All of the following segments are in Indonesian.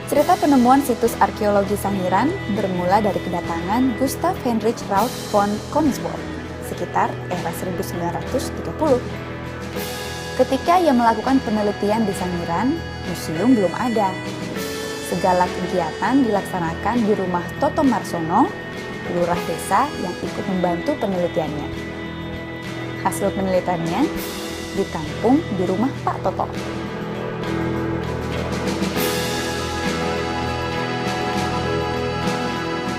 Cerita penemuan situs arkeologi Sangiran bermula dari kedatangan Gustav Heinrich Raut von Königswald sekitar era 1930. Ketika ia melakukan penelitian di Sangiran, museum belum ada. Segala kegiatan dilaksanakan di rumah Toto Marsono, lurah desa yang ikut membantu penelitiannya. Hasil penelitiannya ditampung di rumah Pak Toto.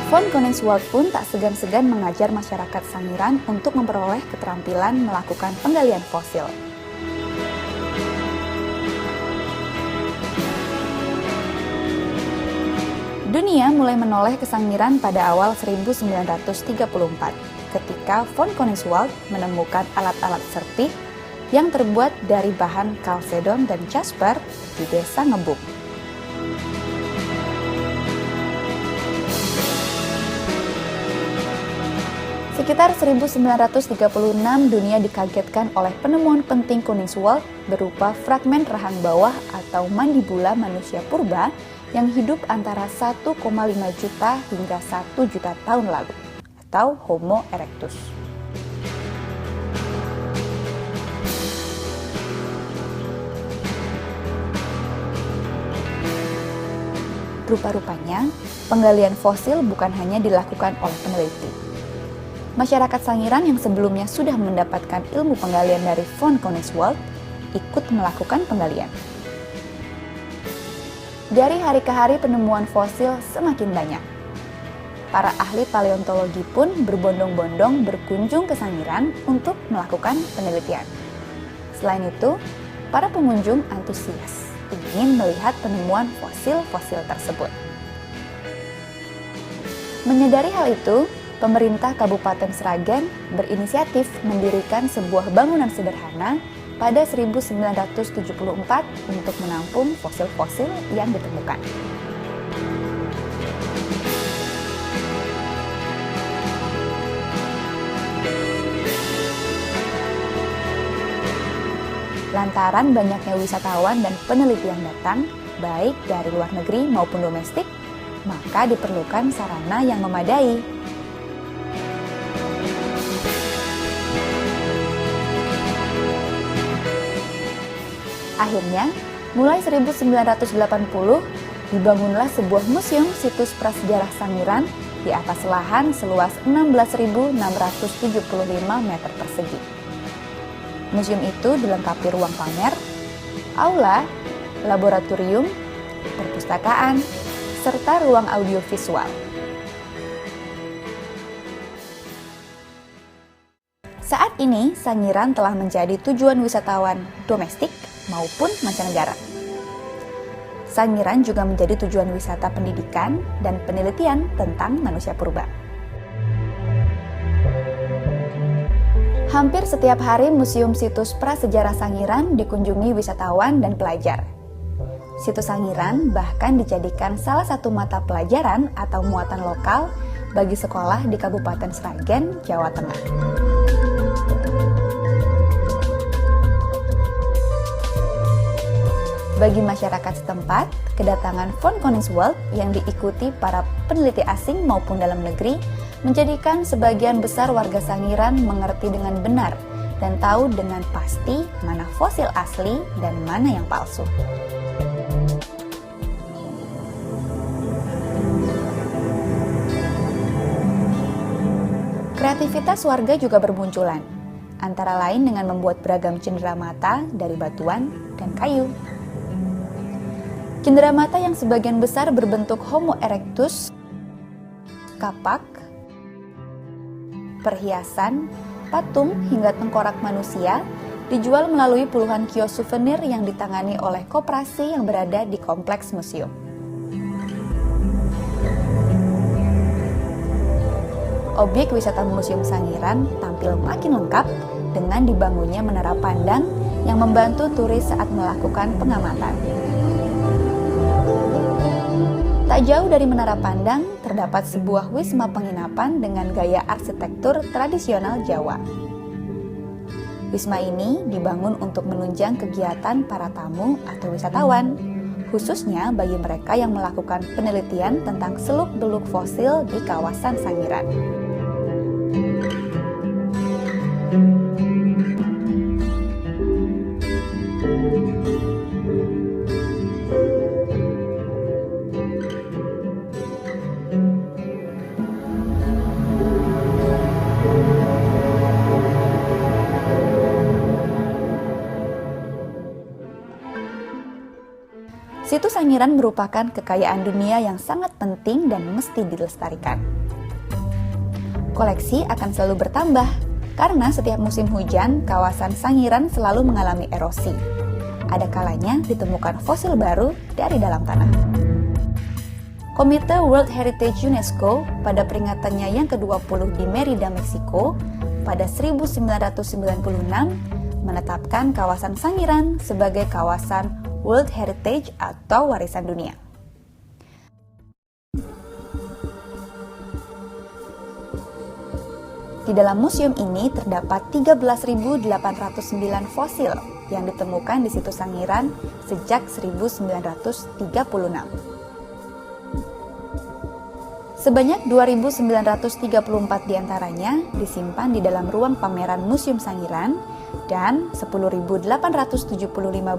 Von Königswald pun tak segan-segan mengajar masyarakat Sangiran untuk memperoleh keterampilan melakukan penggalian fosil. Dunia mulai menoleh ke Sangiran pada awal 1934, ketika von Königswald menemukan alat-alat serpih yang terbuat dari bahan kalsedon dan jasper di desa Ngebuk. Sekitar 1936, dunia dikagetkan oleh penemuan penting Königswald berupa fragmen rahang bawah atau mandibula manusia purba yang hidup antara 1,5 juta hingga 1 juta tahun lalu, atau Homo erectus. Rupa-rupanya, penggalian fosil bukan hanya dilakukan oleh peneliti. Masyarakat Sangiran yang sebelumnya sudah mendapatkan ilmu penggalian dari von Königswald ikut melakukan penggalian. Dari hari ke hari penemuan fosil semakin banyak. Para ahli paleontologi pun berbondong-bondong berkunjung ke Sangiran untuk melakukan penelitian. Selain itu, para pengunjung antusias ingin melihat penemuan fosil-fosil tersebut. Menyadari hal itu, pemerintah Kabupaten Sragen berinisiatif mendirikan sebuah bangunan sederhana pada 1974 untuk menampung fosil-fosil yang ditemukan. Lantaran banyaknya wisatawan dan peneliti yang datang, baik dari luar negeri maupun domestik, maka diperlukan sarana yang memadai. Akhirnya, mulai 1980, dibangunlah sebuah museum situs prasejarah Sangiran di atas lahan seluas 16.675 meter persegi. Museum itu dilengkapi ruang pamer, aula, laboratorium, perpustakaan, serta ruang audiovisual. Saat ini, Sangiran telah menjadi tujuan wisatawan domestik maupun mancanegara. Sangiran juga menjadi tujuan wisata pendidikan dan penelitian tentang manusia purba. Hampir setiap hari Museum Situs Prasejarah Sangiran dikunjungi wisatawan dan pelajar. Situs Sangiran bahkan dijadikan salah satu mata pelajaran atau muatan lokal bagi sekolah di Kabupaten Sragen, Jawa Tengah. Bagi masyarakat setempat, kedatangan von Königswald yang diikuti para peneliti asing maupun dalam negeri menjadikan sebagian besar warga Sangiran mengerti dengan benar dan tahu dengan pasti mana fosil asli dan mana yang palsu. Kreativitas warga juga bermunculan, antara lain dengan membuat beragam cenderamata dari batuan dan kayu. Cenderamata yang sebagian besar berbentuk Homo erectus, kapak, perhiasan, patung hingga tengkorak manusia dijual melalui puluhan kios souvenir yang ditangani oleh koperasi yang berada di kompleks museum. Objek wisata Museum Sangiran tampil makin lengkap dengan dibangunnya menara pandang yang membantu turis saat melakukan pengamatan. Tak jauh dari menara pandang, terdapat sebuah wisma penginapan dengan gaya arsitektur tradisional Jawa. Wisma ini dibangun untuk menunjang kegiatan para tamu atau wisatawan, khususnya bagi mereka yang melakukan penelitian tentang seluk-beluk fosil di kawasan Sangiran. Situs Sangiran merupakan kekayaan dunia yang sangat penting dan mesti dilestarikan. Koleksi akan selalu bertambah, karena setiap musim hujan, kawasan Sangiran selalu mengalami erosi. Ada kalanya ditemukan fosil baru dari dalam tanah. Komite World Heritage UNESCO pada peringatannya yang ke-20 di Merida, Meksiko, pada 1996 menetapkan kawasan Sangiran sebagai kawasan World Heritage atau warisan dunia. Di dalam museum ini terdapat 13.809 fosil yang ditemukan di situs Sangiran sejak 1936. Sebanyak 2.934 diantaranya disimpan di dalam ruang pameran Museum Sangiran dan 10.875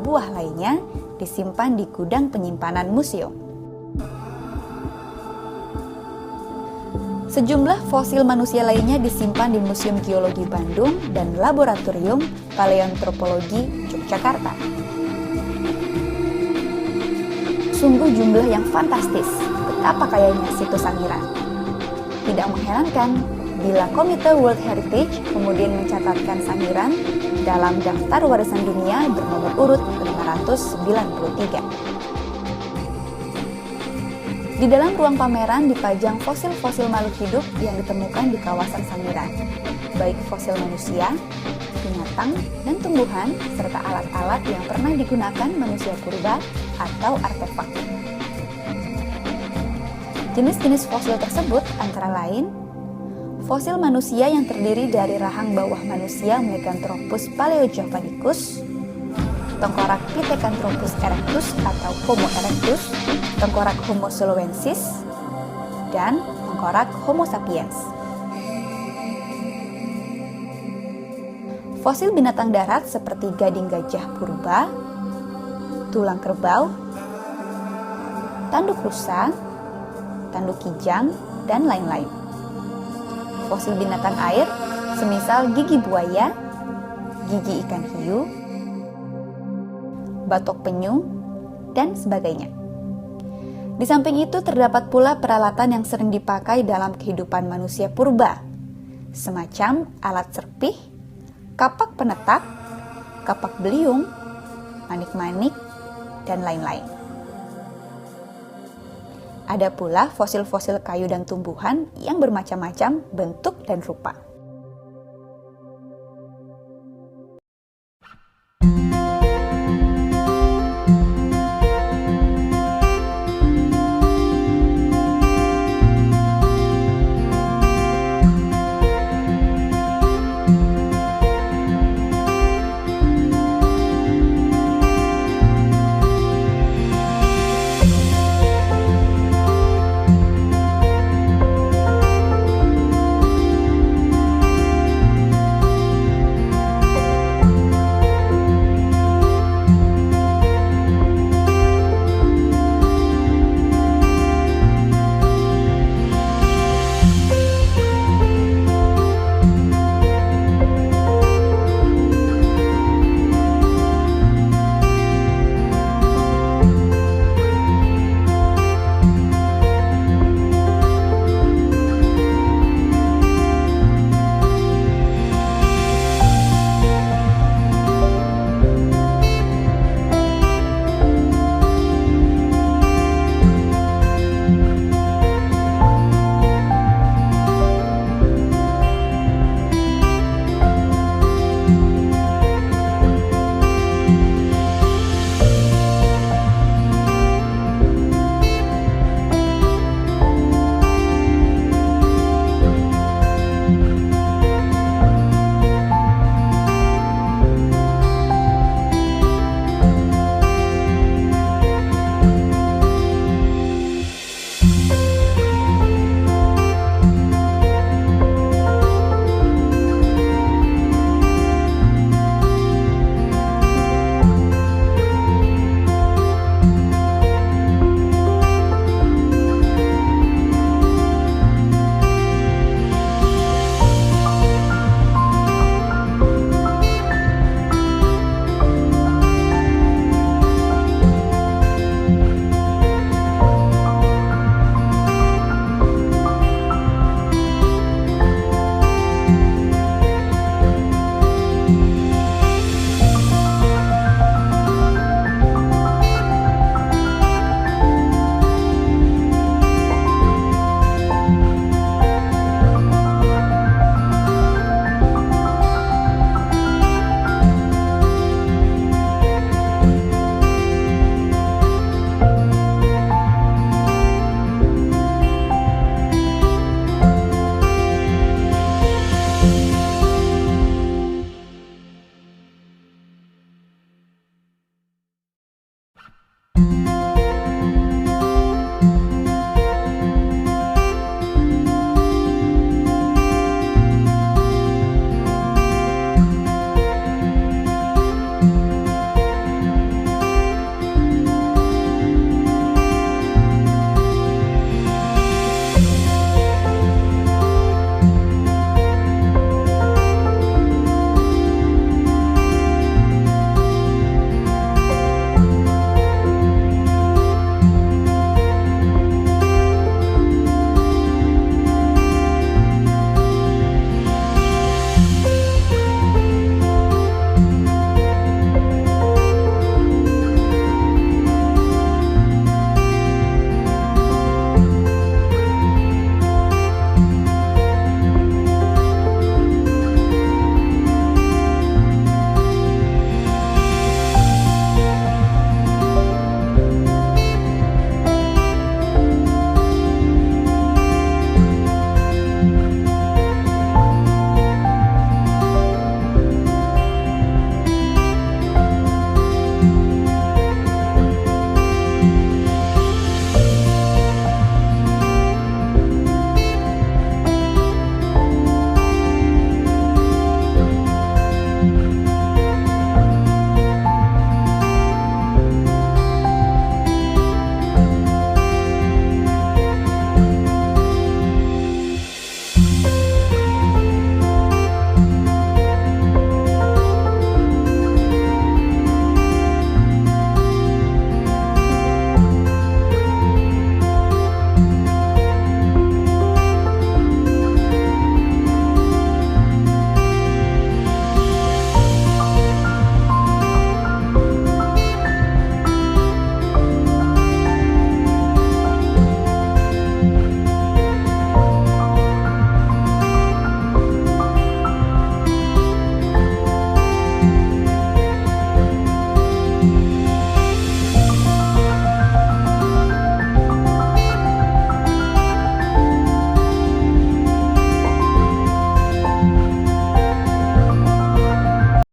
buah lainnya disimpan di gudang penyimpanan museum. Sejumlah fosil manusia lainnya disimpan di Museum Geologi Bandung dan Laboratorium Paleontropologi Yogyakarta. Sungguh jumlah yang fantastis, betapa kayanya situs Sangiran. Tidak mengherankan bila Komite World Heritage kemudian mencatatkan Sangiran dalam daftar warisan dunia bernomor urut 593. Di dalam ruang pameran dipajang fosil-fosil makhluk hidup yang ditemukan di kawasan Sangiran, baik fosil manusia, binatang, dan tumbuhan, serta alat-alat yang pernah digunakan manusia purba atau artefak. Jenis-jenis fosil tersebut antara lain fosil manusia yang terdiri dari rahang bawah manusia Meganthropus paleojavanicus, tengkorak Pithecanthropus erectus atau Homo erectus, tengkorak Homo soloensis, dan tengkorak Homo sapiens. Fosil binatang darat seperti gading gajah purba, tulang kerbau, tanduk rusa, tanduk kijang, dan lain-lain. Fosil binatang air semisal gigi buaya, gigi ikan hiu, batok penyu, dan sebagainya. Di samping itu terdapat pula peralatan yang sering dipakai dalam kehidupan manusia purba, semacam alat serpih, kapak penetak, kapak beliung, manik-manik, dan lain-lain. Ada pula fosil-fosil kayu dan tumbuhan yang bermacam-macam bentuk dan rupa.